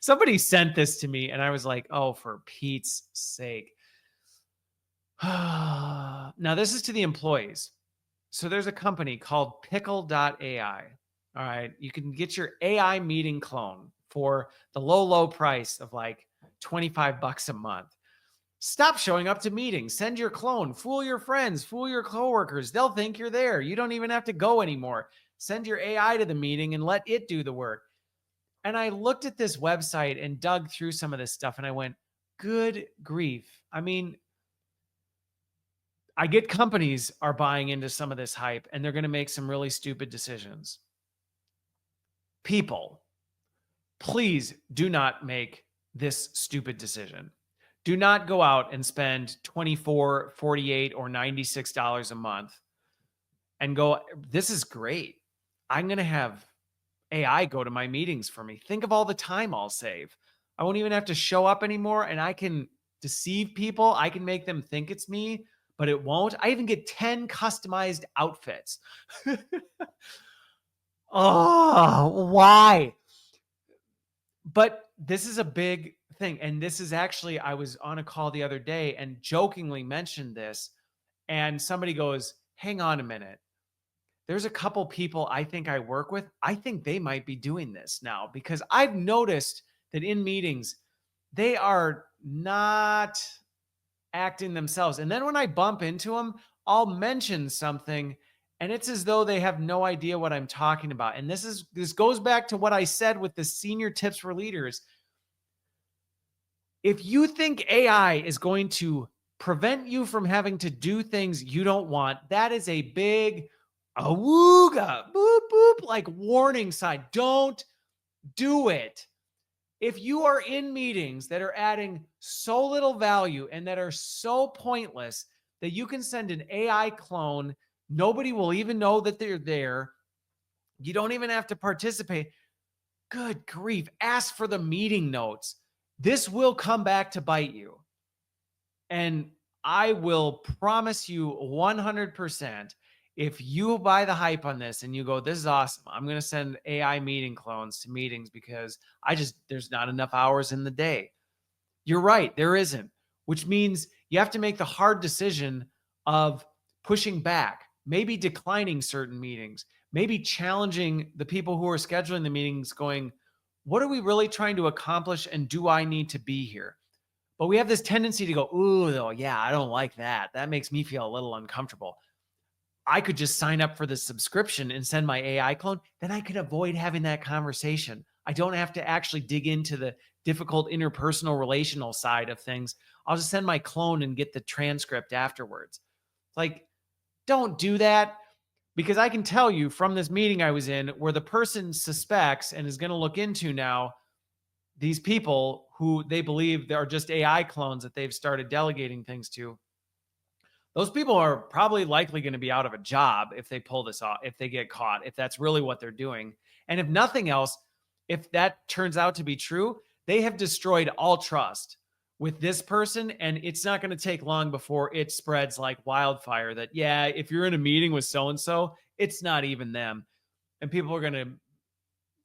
Somebody sent this to me and I was like, oh, for Pete's sake. Now, this is to the employees. So there's a company called Pickle.ai. All right. You can get your AI meeting clone for the low, low price of like $25 a month. Stop showing up to meetings. Send your clone. Fool your friends. Fool your coworkers. They'll think you're there. You don't even have to go anymore. Send your AI to the meeting and let it do the work. And I looked at this website and dug through some of this stuff and I went, good grief. I mean, I get companies are buying into some of this hype and they're going to make some really stupid decisions. People, please do not make this stupid decision. Do not go out and spend $24, $48, or $96 a month and go, this is great. I'm going to have AI go to my meetings for me. Think of all the time I'll save. I won't even have to show up anymore and I can deceive people. I can make them think it's me, but it won't. I even get 10 customized outfits. Oh, why? But this is a big thing. And this is actually, I was on a call the other day and jokingly mentioned this. And somebody goes, hang on a minute. There's a couple people I think I work with. I think they might be doing this now because I've noticed that in meetings, they are not acting themselves. And then when I bump into them, I'll mention something and it's as though they have no idea what I'm talking about. And this goes back to what I said with the senior tips for leaders. If you think AI is going to prevent you from having to do things you don't want, that is a big awooga, boop, boop, like warning sign. Don't do it. If you are in meetings that are adding so little value and that are so pointless that you can send an AI clone, nobody will even know that they're there. You don't even have to participate. Good grief. Ask for the meeting notes. This will come back to bite you. And I will promise you 100%, if you buy the hype on this and you go, this is awesome, I'm going to send AI meeting clones to meetings because there's not enough hours in the day. You're right, there isn't, which means you have to make the hard decision of pushing back, maybe declining certain meetings, maybe challenging the people who are scheduling the meetings going, what are we really trying to accomplish and do I need to be here? But we have this tendency to go, ooh, yeah, I don't like that. That makes me feel a little uncomfortable. I could just sign up for the subscription and send my AI clone. Then I could avoid having that conversation. I don't have to actually dig into the difficult interpersonal relational side of things. I'll just send my clone and get the transcript afterwards. Like, don't do that, because I can tell you from this meeting I was in where the person suspects and is going to look into now these people who they believe are just AI clones that they've started delegating things to. Those people are probably likely going to be out of a job if they pull this off, if they get caught, if that's really what they're doing. And if nothing else, if that turns out to be true, they have destroyed all trust with this person. And it's not going to take long before it spreads like wildfire that, yeah, if you're in a meeting with so-and-so, it's not even them. And people are going to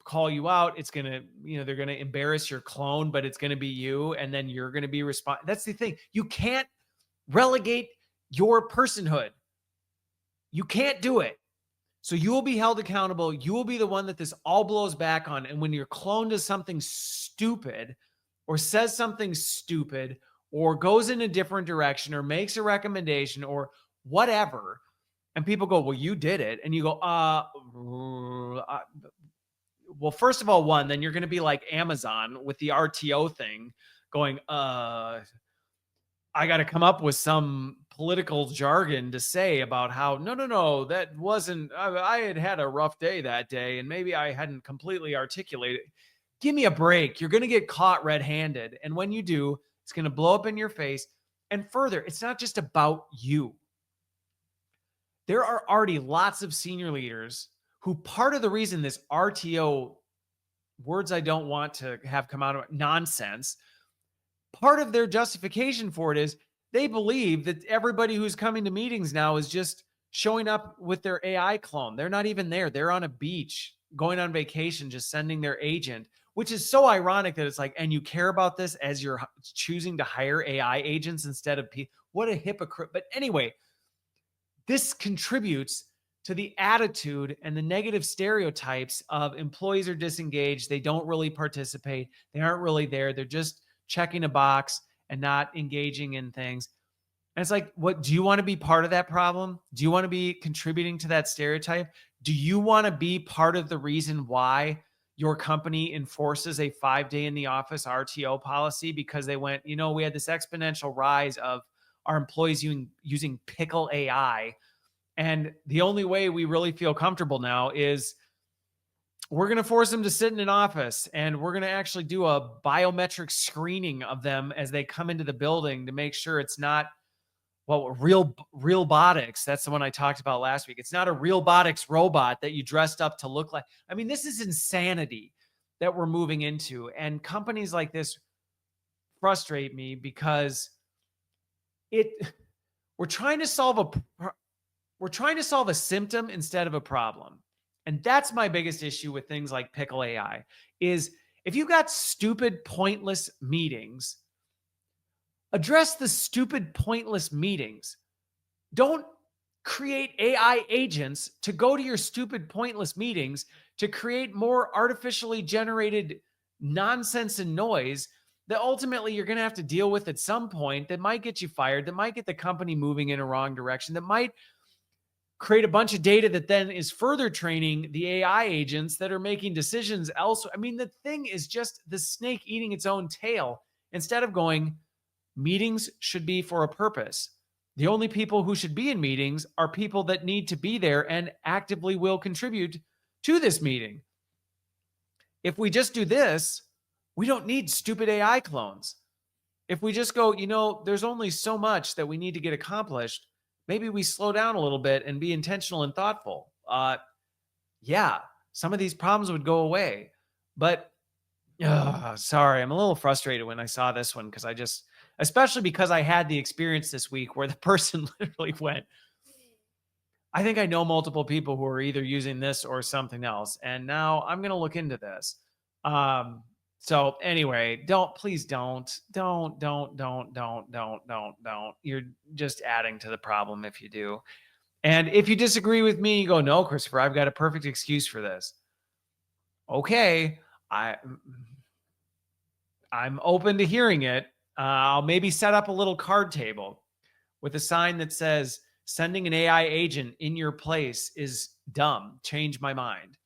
call you out. It's going to, they're going to embarrass your clone, but it's going to be you. And then you're going to be responsible. That's the thing. You can't relegate your personhood. You can't do it. So you will be held accountable. You will be the one that this all blows back on. And when your clone does something stupid or says something stupid or goes in a different direction or makes a recommendation or whatever, and people go, well, you did it. And you go, well, first of all, then you're going to be like Amazon with the RTO thing going, I got to come up with some political jargon to say about how, no, that wasn't, I had a rough day that day. And maybe I hadn't completely articulated. Give me a break. You're going to get caught red-handed. And when you do, it's going to blow up in your face. And further, it's not just about you. There are already lots of senior leaders who part of the reason this RTO, words I don't want to have come out of nonsense, part of their justification for it is they believe that everybody who's coming to meetings now is just showing up with their AI clone. They're not even there. They're on a beach, going on vacation, just sending their agent which is so ironic that it's like, and you care about this as you're choosing to hire AI agents instead of people. What a hypocrite. But anyway, this contributes to the attitude and the negative stereotypes of employees are disengaged. They don't really participate. They aren't really there. They're just checking a box and not engaging in things. And it's like, what do you want to be part of that problem? Do you want to be contributing to that stereotype? Do you want to be part of the reason why your company enforces a 5-day in the office RTO policy? Because they went, we had this exponential rise of our employees using Pickle AI. And the only way we really feel comfortable now is we're going to force them to sit in an office, and we're going to actually do a biometric screening of them as they come into the building to make sure it's not, real robotics. That's the one I talked about last week. It's not a real robotics robot that you dressed up to look like. I mean, this is insanity that we're moving into. And companies like this frustrate me because we're trying to solve a symptom instead of a problem. And that's my biggest issue with things like Pickle AI is if you've got stupid, pointless meetings, address the stupid, pointless meetings. Don't create AI agents to go to your stupid, pointless meetings to create more artificially generated nonsense and noise that ultimately you're going to have to deal with at some point that might get you fired, that might get the company moving in a wrong direction, that might create a bunch of data that then is further training the AI agents that are making decisions elsewhere. I mean, the thing is just the snake eating its own tail. Instead of going, meetings should be for a purpose. The only people who should be in meetings are people that need to be there and actively will contribute to this meeting. If we just do this, we don't need stupid AI clones. If we just go, there's only so much that we need to get accomplished, maybe we slow down a little bit and be intentional and thoughtful. Yeah, some of these problems would go away. But sorry, I'm a little frustrated when I saw this one because especially because I had the experience this week where the person literally went, I think I know multiple people who are either using this or something else. And now I'm going to look into this. So anyway, please don't. You're just adding to the problem if you do. And if you disagree with me, you go, no, Christopher, I've got a perfect excuse for this. Okay. I'm open to hearing it. I'll maybe set up a little card table with a sign that says, sending an AI agent in your place is dumb. Change my mind.